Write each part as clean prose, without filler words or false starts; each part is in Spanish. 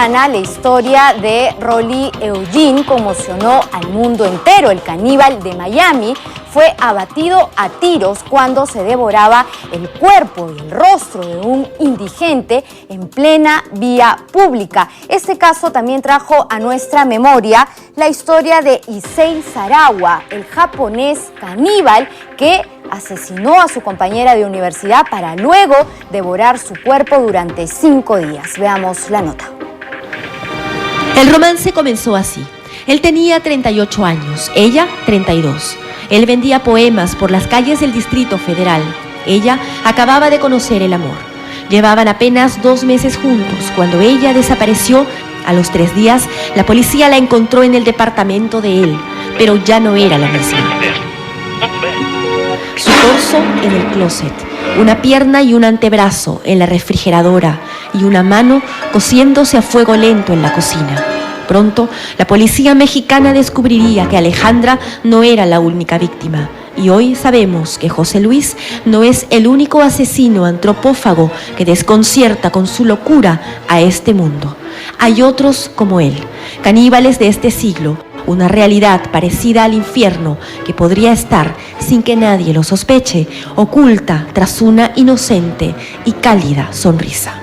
semana, la historia de Rolly Eugene conmocionó al mundo entero. El caníbal de Miami fue abatido a tiros cuando se devoraba el cuerpo y el rostro de un indigente en plena vía pública. Este caso también trajo a nuestra memoria la historia de Issei Sarawa, el japonés caníbal que asesinó a su compañera de universidad para luego devorar su cuerpo durante 5 días. Veamos la nota. El romance comenzó así. Él tenía 38 años, ella 32. Él vendía poemas por las calles del Distrito Federal. Ella acababa de conocer el amor. Llevaban apenas 2 meses juntos cuando ella desapareció. A los 3 días, la policía la encontró en el departamento de él, pero ya no era la misma. Su torso en el closet, una pierna y un antebrazo en la refrigeradora y una mano cociéndose a fuego lento en la cocina. Pronto, la policía mexicana descubriría que Alejandra no era la única víctima. Y hoy sabemos que José Luis no es el único asesino antropófago que desconcierta con su locura a este mundo. Hay otros como él, caníbales de este siglo, una realidad parecida al infierno que podría estar, sin que nadie lo sospeche, oculta tras una inocente y cálida sonrisa.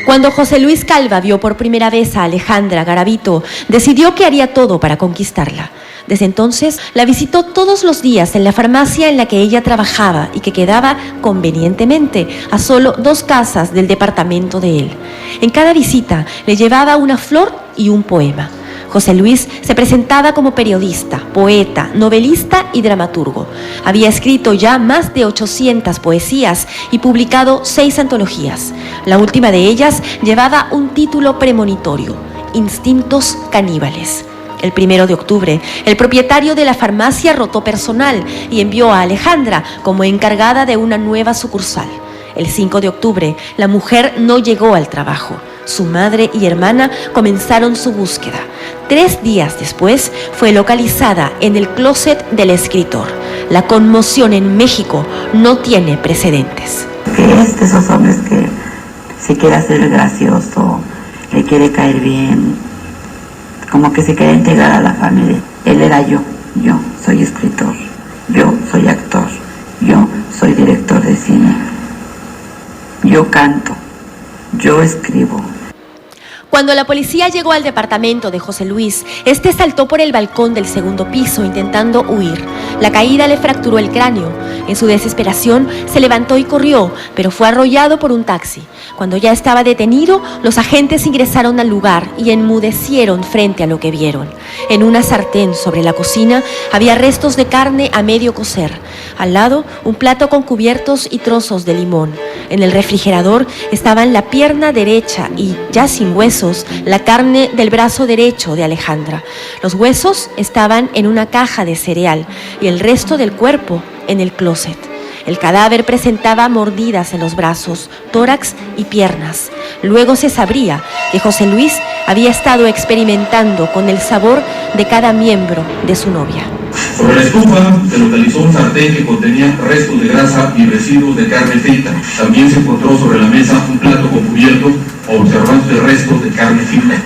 Cuando José Luis Calva vio por primera vez a Alejandra Garavito, decidió que haría todo para conquistarla. Desde entonces, la visitó todos los días en la farmacia en la que ella trabajaba y que quedaba convenientemente a solo 2 casas del departamento de él. En cada visita le llevaba una flor y un poema. José Luis se presentaba como periodista, poeta, novelista y dramaturgo. Había escrito ya más de 800 poesías y publicado 6 antologías. La última de ellas llevaba un título premonitorio: Instintos caníbales. El 1 de octubre, el propietario de la farmacia rotó personal y envió a Alejandra como encargada de una nueva sucursal. El 5 de octubre, la mujer no llegó al trabajo. Su madre y hermana comenzaron su búsqueda. 3 días después, fue localizada en el closet del escritor. La conmoción en México no tiene precedentes. Que es de esos hombres que se quiere hacer gracioso, le quiere caer bien, como que se quiere integrar a la familia. Él era yo soy escritor, yo soy actor, yo soy director de cine, yo canto, yo escribo. Cuando la policía llegó al departamento de José Luis, este saltó por el balcón del 2º piso intentando huir. La caída le fracturó el cráneo. En su desesperación se levantó y corrió, pero fue arrollado por un taxi. Cuando ya estaba detenido, los agentes ingresaron al lugar y enmudecieron frente a lo que vieron. En una sartén sobre la cocina había restos de carne a medio cocer. Al lado, un plato con cubiertos y trozos de limón. En el refrigerador estaban la pierna derecha y, ya sin huesos, la carne del brazo derecho de Alejandra. Los huesos estaban en una caja de cereal y el resto del cuerpo en el closet. El cadáver presentaba mordidas en los brazos, tórax y piernas. Luego se sabría que José Luis había estado experimentando con el sabor de cada miembro de su novia. Sobre la estufa se localizó un sartén que contenía restos de grasa y residuos de carne frita. También se encontró sobre la mesa un plato con cubiertos observándose restos de carne frita.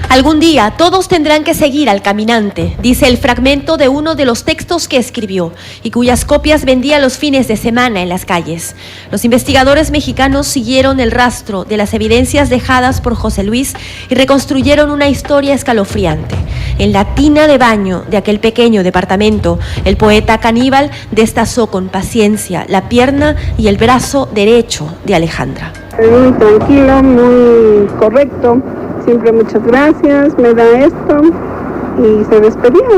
Algún día todos tendrán que seguir al caminante, dice el fragmento de uno de los textos que escribió y cuyas copias vendía los fines de semana en las calles. Los investigadores mexicanos siguieron el rastro de las evidencias dejadas por José Luis y reconstruyeron una historia escalofriante. En la tina de baño de aquel pequeño departamento, el poeta caníbal destazó con paciencia la pierna y el brazo derecho de Alejandra. Muy tranquilo, muy correcto. Siempre muchas gracias, me da esto y se despedía.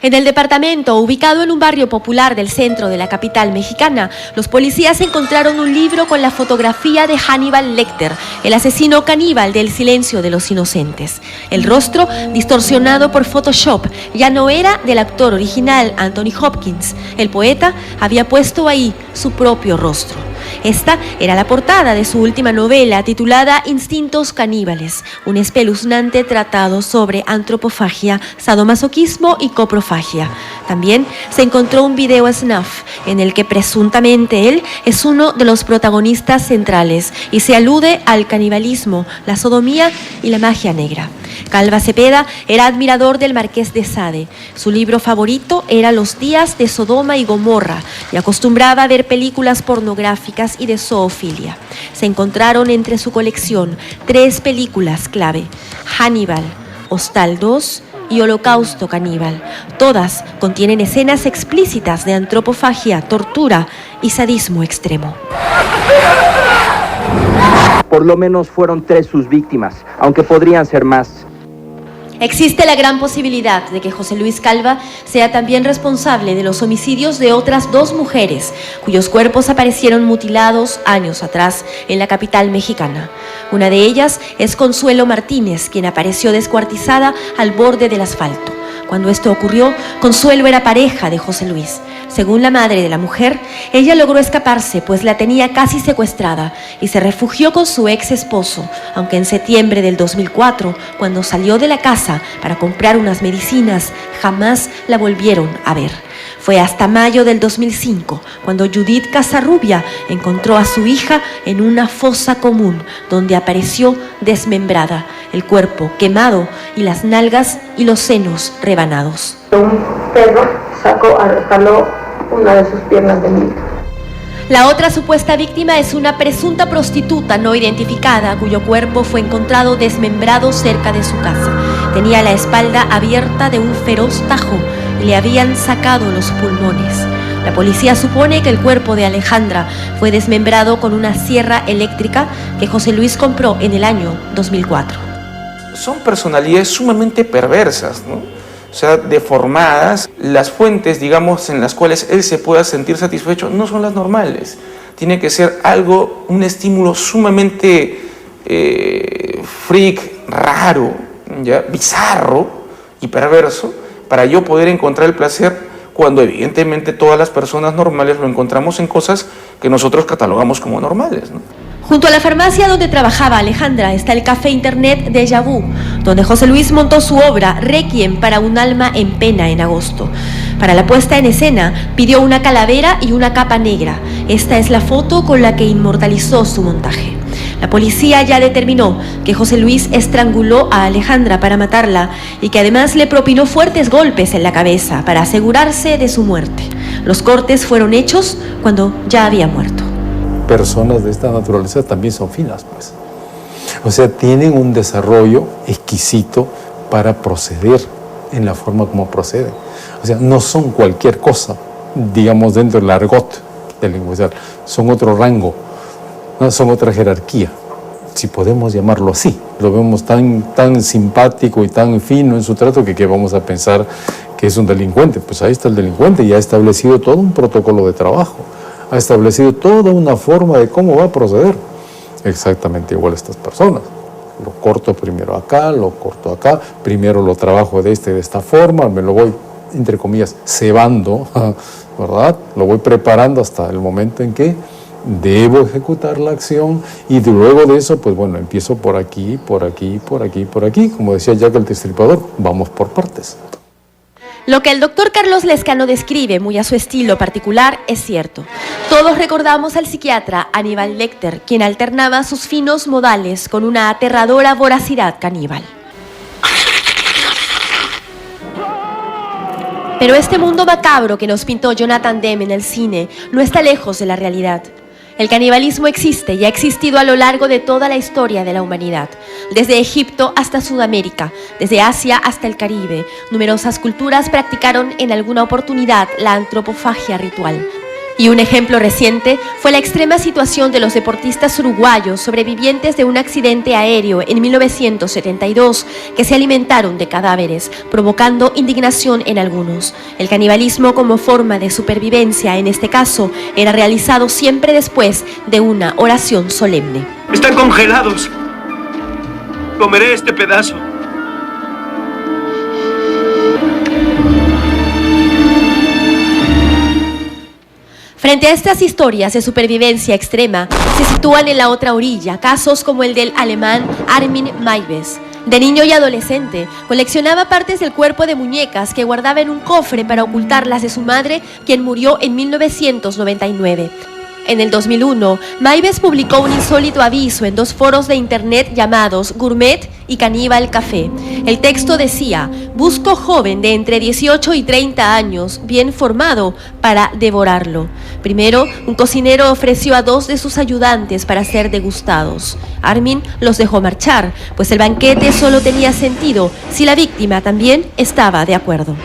En el departamento, ubicado en un barrio popular del centro de la capital mexicana, los policías encontraron un libro con la fotografía de Hannibal Lecter, el asesino caníbal del Silencio de los Inocentes. El rostro, distorsionado por Photoshop, ya no era del actor original Anthony Hopkins. El poeta había puesto ahí su propio rostro. Esta era la portada de su última novela titulada Instintos caníbales, un espeluznante tratado sobre antropofagia, sadomasoquismo y coprofagia. También se encontró un video snuff en el que presuntamente él es uno de los protagonistas centrales y se alude al canibalismo, la sodomía y la magia negra. Calva Cepeda era admirador del Marqués de Sade. Su libro favorito era Los días de Sodoma y Gomorra y acostumbraba a ver películas pornográficas y de zoofilia. Se encontraron entre su colección 3 películas clave: Hannibal, Hostal 2 y Holocausto Caníbal. Todas contienen escenas explícitas de antropofagia, tortura y sadismo extremo. Por lo menos fueron 3 sus víctimas, aunque podrían ser más. Existe la gran posibilidad de que José Luis Calva sea también responsable de los homicidios de otras 2 mujeres, cuyos cuerpos aparecieron mutilados años atrás en la capital mexicana. Una de ellas es Consuelo Martínez, quien apareció descuartizada al borde del asfalto. Cuando esto ocurrió, Consuelo era pareja de José Luis. Según la madre de la mujer, ella logró escaparse, pues la tenía casi secuestrada y se refugió con su ex esposo, aunque en septiembre del 2004, cuando salió de la casa para comprar unas medicinas, jamás la volvieron a ver. Fue hasta mayo del 2005, cuando Judith Casarrubia encontró a su hija en una fosa común, donde apareció desmembrada, el cuerpo quemado y las nalgas y los senos rebanados. Un perro jaló una de sus piernas de mí. La otra supuesta víctima es una presunta prostituta no identificada, cuyo cuerpo fue encontrado desmembrado cerca de su casa. Tenía la espalda abierta de un feroz tajo y le habían sacado los pulmones. La policía supone que el cuerpo de Alejandra fue desmembrado con una sierra eléctrica que José Luis compró en el año 2004. Son personalidades sumamente perversas, ¿no? O sea, deformadas. Las fuentes, digamos, en las cuales él se pueda sentir satisfecho no son las normales. Tiene que ser algo, un estímulo sumamente freak, raro, ¿ya? Bizarro y perverso, para yo poder encontrar el placer, cuando evidentemente todas las personas normales lo encontramos en cosas que nosotros catalogamos como normales, ¿no? Junto a la farmacia donde trabajaba Alejandra está el café internet Déjà Vu, donde José Luis montó su obra Requiem para un alma en pena en agosto. Para la puesta en escena pidió una calavera y una capa negra. Esta es la foto con la que inmortalizó su montaje. La policía ya determinó que José Luis estranguló a Alejandra para matarla y que además le propinó fuertes golpes en la cabeza para asegurarse de su muerte. Los cortes fueron hechos cuando ya había muerto. Personas de esta naturaleza también son finas, pues. O sea, tienen un desarrollo exquisito para proceder en la forma como proceden. O sea, no son cualquier cosa, digamos, dentro del argot del lenguaje, son otro rango, ¿no? Son otra jerarquía, si podemos llamarlo así. Lo vemos tan simpático y tan fino en su trato que vamos a pensar que es un delincuente. Pues ahí está el delincuente y ha establecido todo un protocolo de trabajo. Ha establecido toda una forma de cómo va a proceder. Exactamente igual a estas personas. Lo corto primero acá, lo corto acá, primero lo trabajo de esta forma, me lo voy, entre comillas, cebando, ¿verdad? Lo voy preparando hasta el momento en que debo ejecutar la acción y luego de eso, pues bueno, empiezo por aquí, por aquí, por aquí, por aquí. Como decía Jack el Destripador, vamos por partes. Lo que el doctor Carlos Lescano describe, muy a su estilo particular, es cierto. Todos recordamos al psiquiatra Aníbal Lecter, quien alternaba sus finos modales con una aterradora voracidad caníbal. Pero este mundo macabro que nos pintó Jonathan Demme en el cine no está lejos de la realidad. El canibalismo existe y ha existido a lo largo de toda la historia de la humanidad, desde Egipto hasta Sudamérica, desde Asia hasta el Caribe. Numerosas culturas practicaron en alguna oportunidad la antropofagia ritual. Y un ejemplo reciente fue la extrema situación de los deportistas uruguayos sobrevivientes de un accidente aéreo en 1972 que se alimentaron de cadáveres, provocando indignación en algunos. El canibalismo como forma de supervivencia, en este caso, era realizado siempre después de una oración solemne. ¡Están congelados! Comeré este pedazo. Frente a estas historias de supervivencia extrema, se sitúan en la otra orilla casos como el del alemán Armin Meiwes. De niño y adolescente, coleccionaba partes del cuerpo de muñecas que guardaba en un cofre para ocultarlas de su madre, quien murió en 1999. En el 2001, Meiwes publicó un insólito aviso en 2 foros de internet llamados Gourmet y Caníbal Café. El texto decía: busco joven de entre 18 y 30 años, bien formado, para devorarlo. Primero, un cocinero ofreció a 2 de sus ayudantes para ser degustados. Armin los dejó marchar, pues el banquete solo tenía sentido si la víctima también estaba de acuerdo.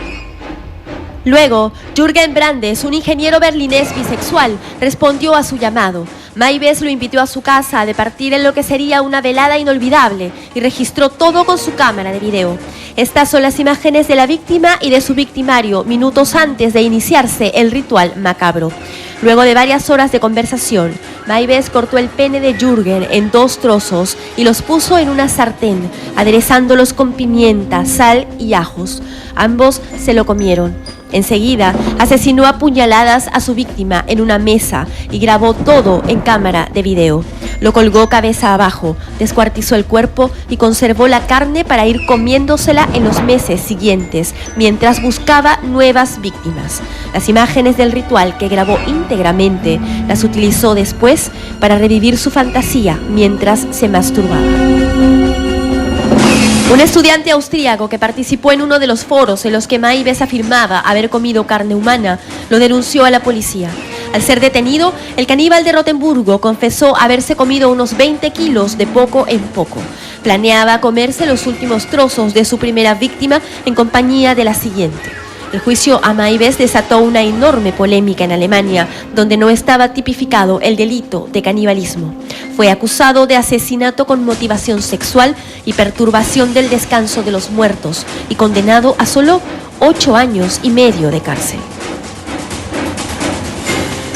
Luego, Jürgen Brandes, un ingeniero berlinés bisexual, respondió a su llamado. Meiwes lo invitó a su casa a departir en lo que sería una velada inolvidable y registró todo con su cámara de video. Estas son las imágenes de la víctima y de su victimario minutos antes de iniciarse el ritual macabro. Luego de varias horas de conversación, Meiwes cortó el pene de Jürgen en 2 trozos y los puso en una sartén, aderezándolos con pimienta, sal y ajos. Ambos se lo comieron. Enseguida, asesinó a puñaladas a su víctima en una mesa y grabó todo en cámara de video. Lo colgó cabeza abajo, descuartizó el cuerpo y conservó la carne para ir comiéndosela en los meses siguientes, mientras buscaba nuevas víctimas. Las imágenes del ritual que grabó íntegramente las utilizó después para revivir su fantasía mientras se masturbaba. Un estudiante austríaco que participó en uno de los foros en los que Meiwes afirmaba haber comido carne humana lo denunció a la policía. Al ser detenido, el caníbal de Rotemburgo confesó haberse comido unos 20 kilos de poco en poco. Planeaba comerse los últimos trozos de su primera víctima en compañía de la siguiente. El juicio a Meiwes desató una enorme polémica en Alemania, donde no estaba tipificado el delito de canibalismo. Fue acusado de asesinato con motivación sexual y perturbación del descanso de los muertos y condenado a solo 8 años y medio de cárcel.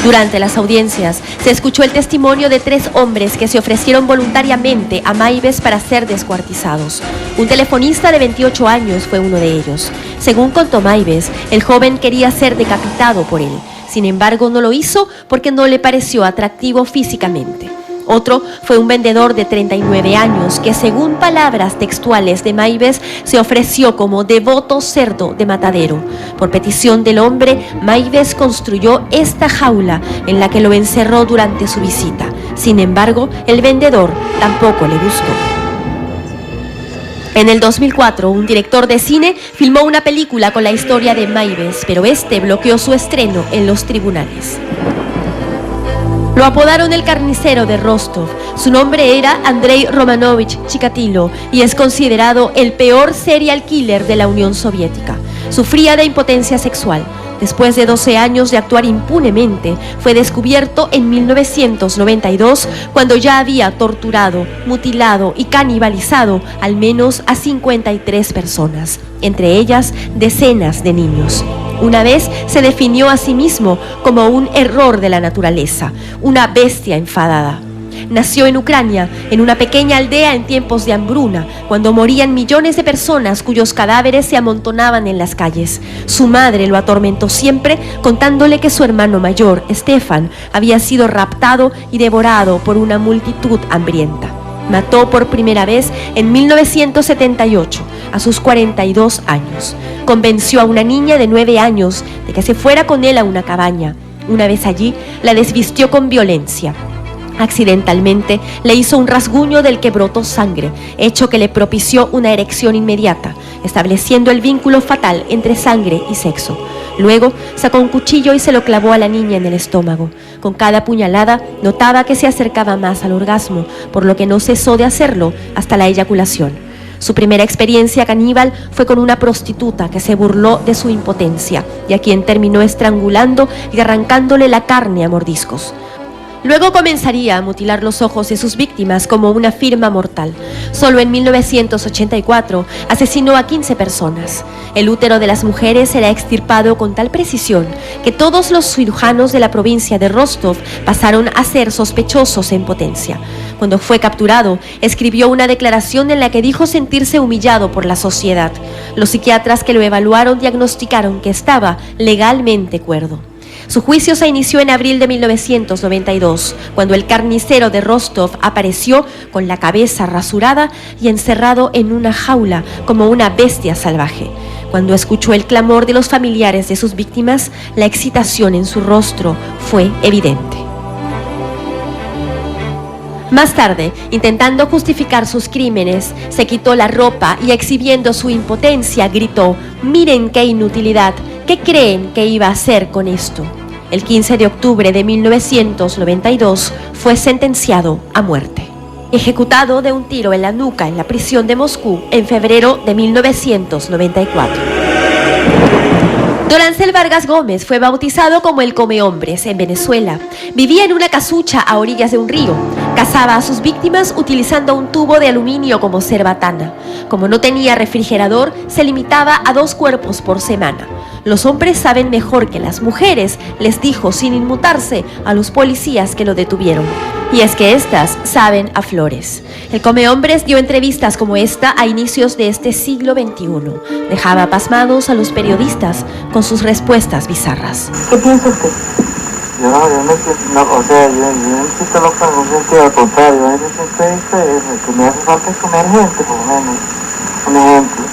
Durante las audiencias, se escuchó el testimonio de 3 hombres que se ofrecieron voluntariamente a Meiwes para ser descuartizados. Un telefonista de 28 años fue uno de ellos. Según contó Meiwes, el joven quería ser decapitado por él. Sin embargo, no lo hizo porque no le pareció atractivo físicamente. Otro fue un vendedor de 39 años que, según palabras textuales de Meiwes, se ofreció como devoto cerdo de matadero. Por petición del hombre, Meiwes construyó esta jaula en la que lo encerró durante su visita. Sin embargo, el vendedor tampoco le gustó. En el 2004, un director de cine filmó una película con la historia de Meiwes, pero este bloqueó su estreno en los tribunales. Lo apodaron el carnicero de Rostov. Su nombre era Andrei Romanovich Chikatilo y es considerado el peor serial killer de la Unión Soviética. Sufría de impotencia sexual. Después de 12 años de actuar impunemente, fue descubierto en 1992 cuando ya había torturado, mutilado y canibalizado al menos a 53 personas, entre ellas decenas de niños. Una vez se definió a sí mismo como un error de la naturaleza, una bestia enfadada. Nació en Ucrania, en una pequeña aldea en tiempos de hambruna, cuando morían millones de personas cuyos cadáveres se amontonaban en las calles. Su madre lo atormentó siempre, contándole que su hermano mayor, Stefan, había sido raptado y devorado por una multitud hambrienta. Mató por primera vez en 1978, a sus 42 años. Convenció a una niña de 9 años de que se fuera con él a una cabaña. Una vez allí, la desvistió con violencia. Accidentalmente, le hizo un rasguño del que brotó sangre, hecho que le propició una erección inmediata, estableciendo el vínculo fatal entre sangre y sexo. Luego, sacó un cuchillo y se lo clavó a la niña en el estómago. Con cada puñalada, notaba que se acercaba más al orgasmo, por lo que no cesó de hacerlo hasta la eyaculación. Su primera experiencia caníbal fue con una prostituta que se burló de su impotencia y a quien terminó estrangulando y arrancándole la carne a mordiscos. Luego comenzaría a mutilar los ojos de sus víctimas como una firma mortal. Solo en 1984 asesinó a 15 personas. El útero de las mujeres era extirpado con tal precisión que todos los cirujanos de la provincia de Rostov pasaron a ser sospechosos en potencia. Cuando fue capturado, escribió una declaración en la que dijo sentirse humillado por la sociedad. Los psiquiatras que lo evaluaron diagnosticaron que estaba legalmente cuerdo. Su juicio se inició en abril de 1992, cuando el carnicero de Rostov apareció con la cabeza rasurada y encerrado en una jaula como una bestia salvaje. Cuando escuchó el clamor de los familiares de sus víctimas, la excitación en su rostro fue evidente. Más tarde, intentando justificar sus crímenes, se quitó la ropa y exhibiendo su impotencia gritó: «¡Miren qué inutilidad! ¿Qué creen que iba a hacer con esto?». El 15 de octubre de 1992 fue sentenciado a muerte. Ejecutado de un tiro en la nuca en la prisión de Moscú en febrero de 1994. Don Ansel Vargas Gómez fue bautizado como el Comehombres en Venezuela. Vivía en una casucha a orillas de un río. Cazaba a sus víctimas utilizando un tubo de aluminio como cerbatana. Como no tenía refrigerador, se limitaba a 2 cuerpos por semana. Los hombres saben mejor que las mujeres, les dijo sin inmutarse a los policías que lo detuvieron. Y es que estas saben a flores. El Comehombres dio entrevistas como esta a inicios de este siglo XXI. Dejaba pasmados a los periodistas con sus respuestas bizarras. ¿Qué piensa usted? Yo no me siento loca, no siento al contrario. A veces que me hace falta comer gente, por lo menos. Un ejemplo.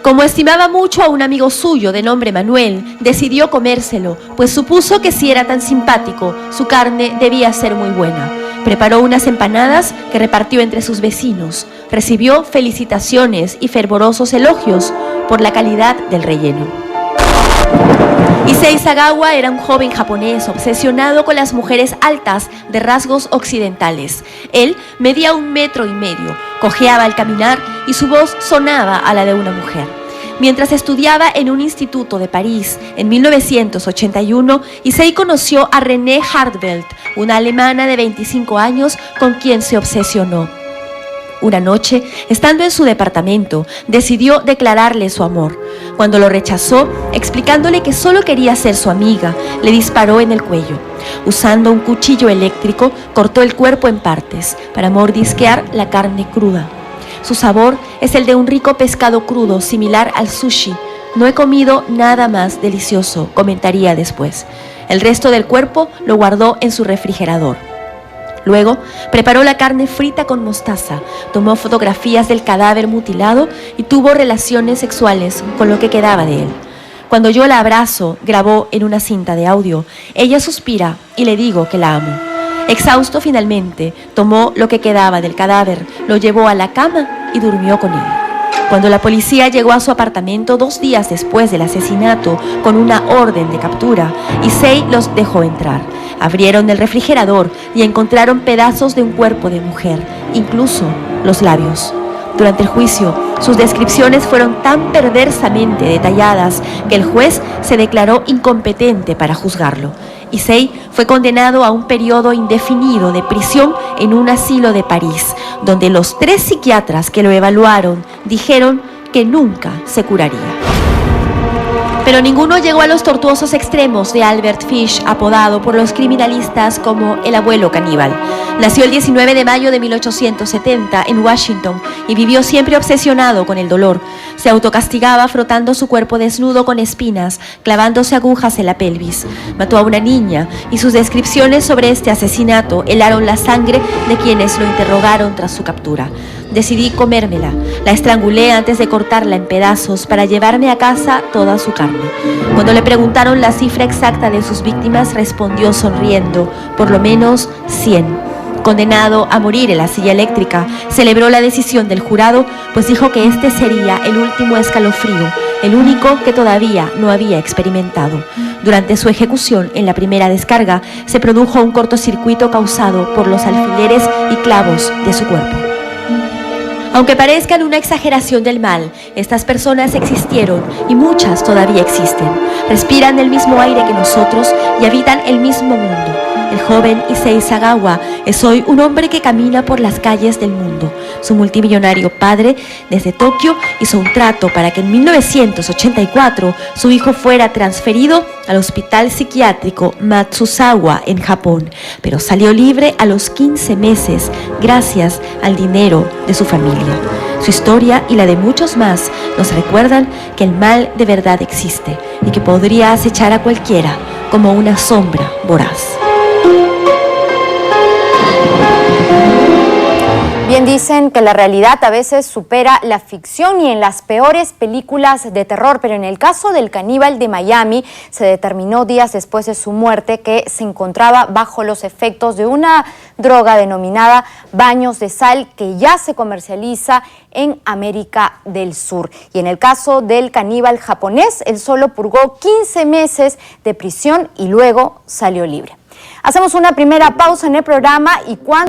Como estimaba mucho a un amigo suyo de nombre Manuel, decidió comérselo, pues supuso que si era tan simpático, su carne debía ser muy buena. Preparó unas empanadas que repartió entre sus vecinos. Recibió felicitaciones y fervorosos elogios por la calidad del relleno. Issei Sagawa era un joven japonés obsesionado con las mujeres altas de rasgos occidentales. Él medía 1,5 metros, cojeaba al caminar y su voz sonaba a la de una mujer. Mientras estudiaba en un instituto de París en 1981, Issei conoció a René Hartwelt, una alemana de 25 años con quien se obsesionó. Una noche, estando en su departamento, decidió declararle su amor. Cuando lo rechazó, explicándole que solo quería ser su amiga, le disparó en el cuello. Usando un cuchillo eléctrico, cortó el cuerpo en partes para mordisquear la carne cruda. Su sabor es el de un rico pescado crudo similar al sushi. No he comido nada más delicioso, comentaría después. El resto del cuerpo lo guardó en su refrigerador. Luego, preparó la carne frita con mostaza, tomó fotografías del cadáver mutilado y tuvo relaciones sexuales con lo que quedaba de él. Cuando yo la abrazo, grabó en una cinta de audio, ella suspira y le digo que la amo. Exhausto finalmente, tomó lo que quedaba del cadáver, lo llevó a la cama y durmió con él. Cuando la policía llegó a su apartamento 2 días después del asesinato con una orden de captura, Issei los dejó entrar. Abrieron el refrigerador y encontraron pedazos de un cuerpo de mujer, incluso los labios. Durante el juicio, sus descripciones fueron tan perversamente detalladas que el juez se declaró incompetente para juzgarlo. Issei fue condenado a un periodo indefinido de prisión en un asilo de París, donde los 3 psiquiatras que lo evaluaron dijeron que nunca se curaría. Pero ninguno llegó a los tortuosos extremos de Albert Fish, apodado por los criminalistas como el abuelo caníbal. Nació el 19 de mayo de 1870 en Washington y vivió siempre obsesionado con el dolor. Se autocastigaba frotando su cuerpo desnudo con espinas, clavándose agujas en la pelvis. Mató a una niña y sus descripciones sobre este asesinato helaron la sangre de quienes lo interrogaron tras su captura. Decidí comérmela. La estrangulé antes de cortarla en pedazos para llevarme a casa toda su carne. Cuando le preguntaron la cifra exacta de sus víctimas, respondió sonriendo, por lo menos 100. Condenado a morir en la silla eléctrica, celebró la decisión del jurado, pues dijo que este sería el último escalofrío, el único que todavía no había experimentado. Durante su ejecución, en la primera descarga, se produjo un cortocircuito causado por los alfileres y clavos de su cuerpo. Aunque parezcan una exageración del mal, estas personas existieron y muchas todavía existen. Respiran el mismo aire que nosotros y habitan el mismo mundo. El joven Issei Sagawa es hoy un hombre que camina por las calles del mundo. Su multimillonario padre, desde Tokio, hizo un trato para que en 1984 su hijo fuera transferido al hospital psiquiátrico Matsuzawa en Japón, pero salió libre a los 15 meses gracias al dinero de su familia. Su historia y la de muchos más nos recuerdan que el mal de verdad existe y que podría acechar a cualquiera como una sombra voraz. Bien dicen que la realidad a veces supera la ficción y en las peores películas de terror, pero en el caso del caníbal de Miami se determinó días después de su muerte que se encontraba bajo los efectos de una droga denominada baños de sal que ya se comercializa en América del Sur. Y en el caso del caníbal japonés, él solo purgó 15 meses de prisión y luego salió libre. Hacemos una primera pausa en el programa y cuando